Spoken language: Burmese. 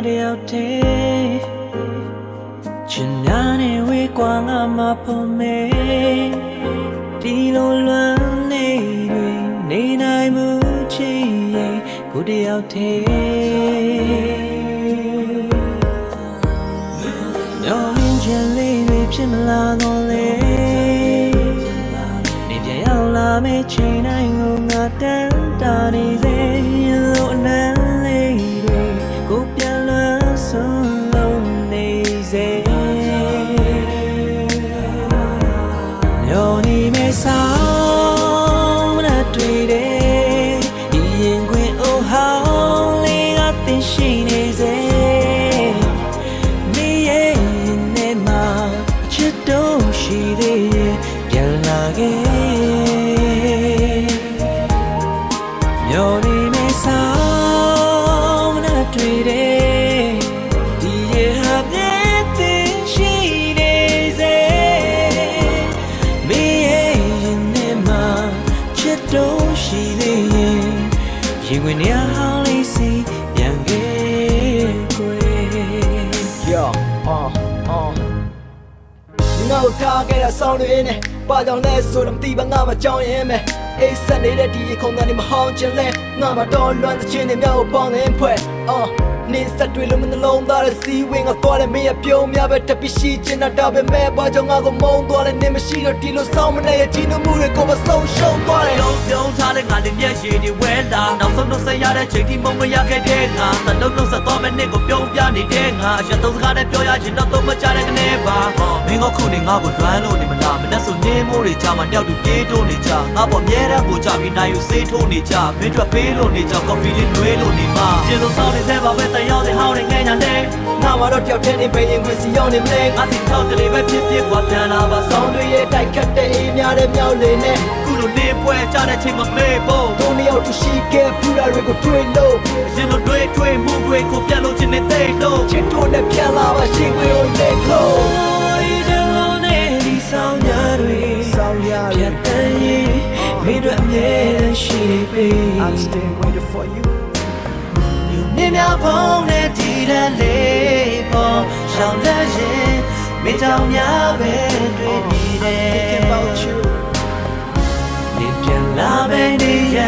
တယောက်တည်းချင်များနေဝေးကွာငါမဖို့မေဒီလိုလွမ်းနေတွေနေနိုင်မှုချီရင်ကိုတယောက်တည်းမျောမြင်ချင်လေးတွေဖြစ်မလာတော့လေနေပြန်ရောက်လာမယ့်ချိန်တိုင်းကိုငါတန်းတာနေစေလို့အနမ်းလေးတွေကိုပြန်လွမ်းဆုံးလုံးနေစေမျောနေမယ့်ဆောင်မနဲ့တွေ့တယ်ဒီရင်ခွင်အိုဟောင်းလေးကသင်ရှိနေစေနေရဲ့နေမှာအချစ်တော့ရှိသေးရဲ့ပြန်လာခဲ့မျောနေမယ့်ဆောင်မနဲ့တွေ့တယ်ဒီရဲ့ဟာပြည့်သင်ရှိနေစေမေးရဲ့နေမှာချစ်တော့ရှိသေးရဲ့ရင်ဝင်နေအောင်လေးစီပြန်ခဲ့ကွယ် Yo, ငါ့ကိုထားခဲ့တဲ့ဆောင်းတွေနဲ့ဘာကြောင့်လဲဆိုတော့မသိပါငါမကြောက်ရင်မဲအိတ်ဆက်နေတဲ့ဒီခုံသားနေမဟောင်းချင်လဲငါမတော်လွမ်းတဲ့ချင်းတွေမြောက်ကိုပေါင်းနေဖွဲ့နင်းဆက်တွေလုံးမနှလုံးသားတဲ့စီးဝင်ကသွားတယ်မင်းရဲ့ပြုံးများပဲတပိရှိချင်တာပဲမဲ့ဘာကြောင့်ငါကိုမုန်းသွားလဲနေမရှိတော့ဒီလိုဆောင်းမနေရဲ့ကြီးနှမှုတွေကိုမဆုံးရှုံးသွားတယ်လုံးပြုံးထားတဲ့ငါလေးမျက်ရည်တွေဝဲလာနောက်ဆုံးတော့ဆက်ရတဲ့ချိန်ဒီမုံမရခဲ့တဲ့ငါသလုံးလုံးဆက်သွားမဲ့နှစ်ကိုပြုံးပြနေတဲ့ငါအရက်သုံးစကားနဲ့ပြောရချင်တော့မကြတဲ့ကနေပါမင်းကခုနေငါကိုလွမ်းလို့နေမလားမနဲ့ဆိုနေမိုးတွေကြမှာတယောက်တူပြေးတိုးနေကြငါပေါ်မြဲတဲ့ကိုကြပြီးနိုင်ယူစေးထိုးနေကြမင်းတို့ပေးလို့နေကြကော်ဖီလေးနှွေးလို့နေမှာကျေလိုဆောင်းနေတဲ့ပါပဲတယောက်တည်းဟောင်းနေငဲ့ညာနဲ့ငါမတော့တယောက်တည်းနေပဲရင်ခွေစီရောက်နေမလဲငါစီထောက်တလေးပဲဖြစ်ဖြစ်ကွာပြန်လာပါဆောင်းတွေရဲ့တိုက်ခတ်တဲ့အေးများတဲ့မြောက်လေနဲ့ခုလိုနေပွဲကြတဲ့ချိန်မှာမေးဖို့တို့နှစ်ယောက်တူရှိခဲ့ဖူးတာတွေကိုတွေ့လို့ရင်လိုတွေ့မှုတွေကိုပြန်လို့ချင်နေတဲ့လို့ချစ်တို့နဲ့ပြန်လာပါရှင်ခွေကိုလက်လို့ဒီလိုနဲ့ဒီဆောင်ရတွေဆောင်ရပြတ်တမ်းရင်မင်းတို့အမြဲတမ်းရှိနေပြီ I'm still waiting for you မြင်များဖုံးနဲ့ဒီတန်းလေးပေါ်ရှောင်းတဲ့ရင်မင်းကြောင့်များပဲတွေ့နေတယ် Thinking about you နေပြန်လာပဲနေရ